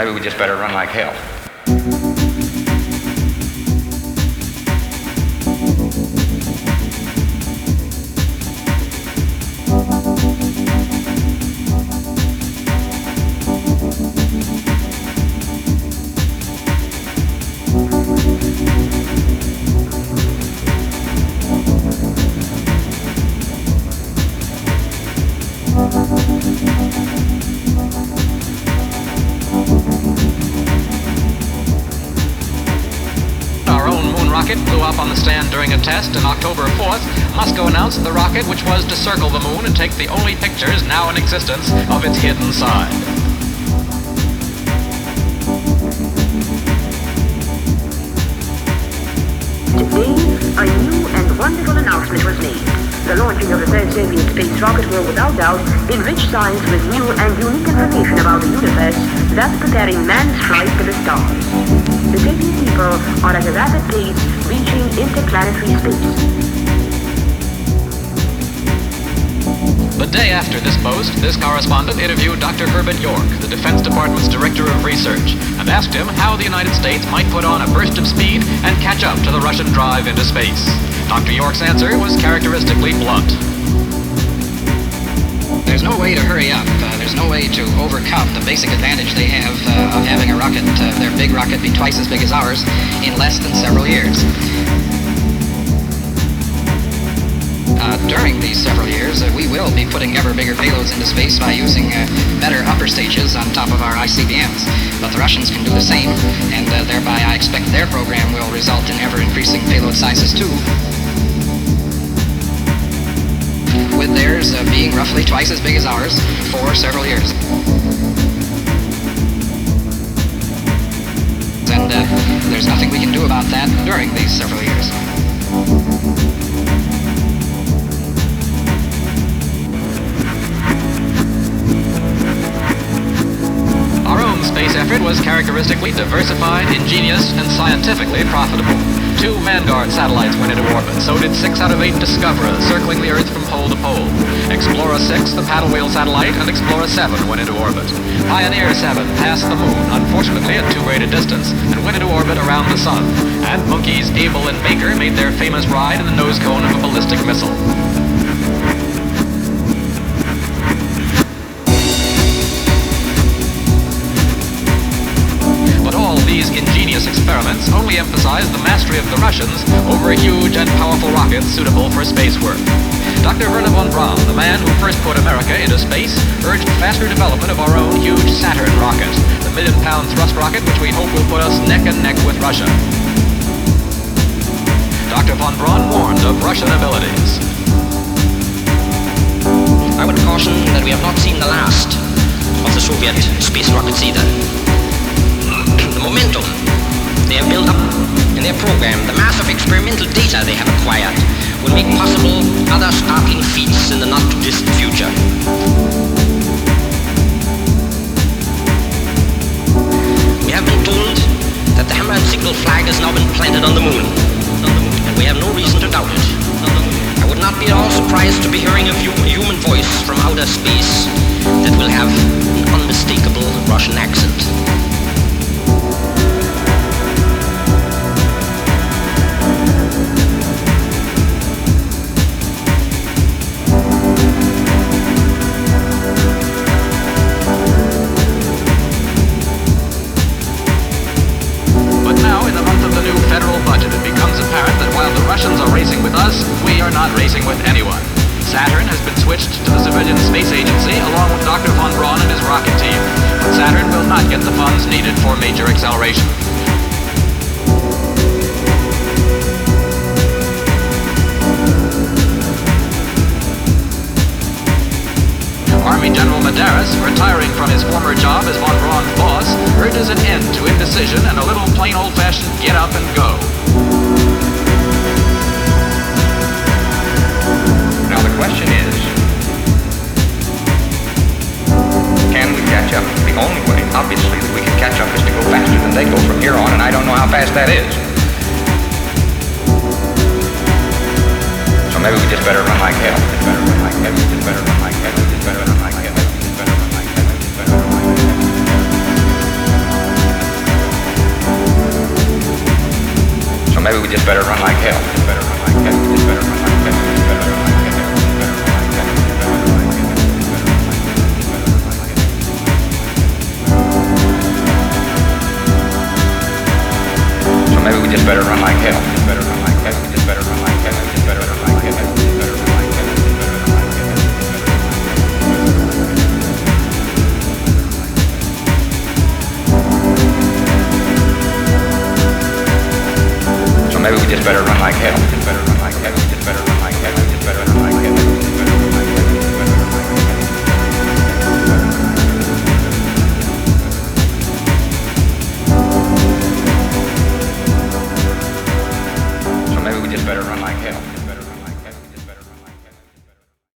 maybe we just better run like hell. Blew up on the stand during a test, and October 4th, Moscow announced the rocket which was to circle the moon and take the only pictures now in existence of its hidden side. Today, a new and wonderful announcement was made. The launching of the third Soviet space rocket will without doubt enrich science with new and unique information about the universe, thus preparing man's flight to the stars. The Soviet people are at a rapid pace reaching interplanetary space. The day after this post, this correspondent interviewed Dr. Herbert York, the Defense Department's Director of Research, and asked him how the United States might put on a burst of speed and catch up to the Russian drive into space. Dr. York's answer was characteristically blunt. There's no way to hurry up. There's no way to overcome the basic advantage they have of having a rocket, their big rocket, be twice as big as ours in less than several years. During these several years, we will be putting ever bigger payloads into space by using better upper stages on top of our ICBMs. But the Russians can do the same, and thereby I expect their program will result in ever-increasing payload sizes too, with theirs being roughly twice as big as ours for several years. And there's nothing we can do about that during these several years. Our own space effort was characteristically diversified, ingenious, and scientifically profitable. 2 Vanguard satellites went into orbit, so did 6 out of 8 Discoverers, circling the Earth from pole to pole. Explorer 6, the paddle wheel satellite, and Explorer 7 went into orbit. Pioneer 7 passed the moon, unfortunately at too great a distance, and went into orbit around the sun. And monkeys Able and Baker made their famous ride in the nose cone of a ballistic missile. These ingenious experiments only emphasized the mastery of the Russians over huge and powerful rockets suitable for space work. Dr. Wernher von Braun, the man who first put America into space, urged faster development of our own huge Saturn rocket, the million-pound thrust rocket which we hope will put us neck and neck with Russia. Dr. von Braun warned of Russian abilities. I would caution that we have not seen the last of the Soviet space rockets either. The momentum they have built up in their program, the mass of experimental data they have acquired, will make possible other startling feats in the not-too-distant future. We have been told that the hammer and signal flag has now been planted on the moon, and we have no reason to doubt it. I would not be at all surprised to be hearing a human voice from outer space that will have an unmistakable Russian accent. Racing with anyone. Saturn has been switched to the Civilian Space Agency along with Dr. von Braun and his rocket team, but Saturn will not get the funds needed for major acceleration. Army General Madaris, retiring from his former job as von Braun's boss, urges an end to indecision and a little plain old-fashioned get up and go. Now the question is, can we catch up? The only way, obviously, that we can catch up is to go faster than they go from here on, and I don't know how fast that is. So maybe we just better run like hell. Just better run like hell. Just better run like hell. Just better run like hell. Just better run like hell. Just better run like hell. maybe we just better run like hell. Better run like hell. Just better run like hell. Better run like hell. Better run like hell. So maybe we just better run like hell. Better run like hell. Just better run like hell. Just better run like hell. Just better run like hell. So maybe we just better run like hell.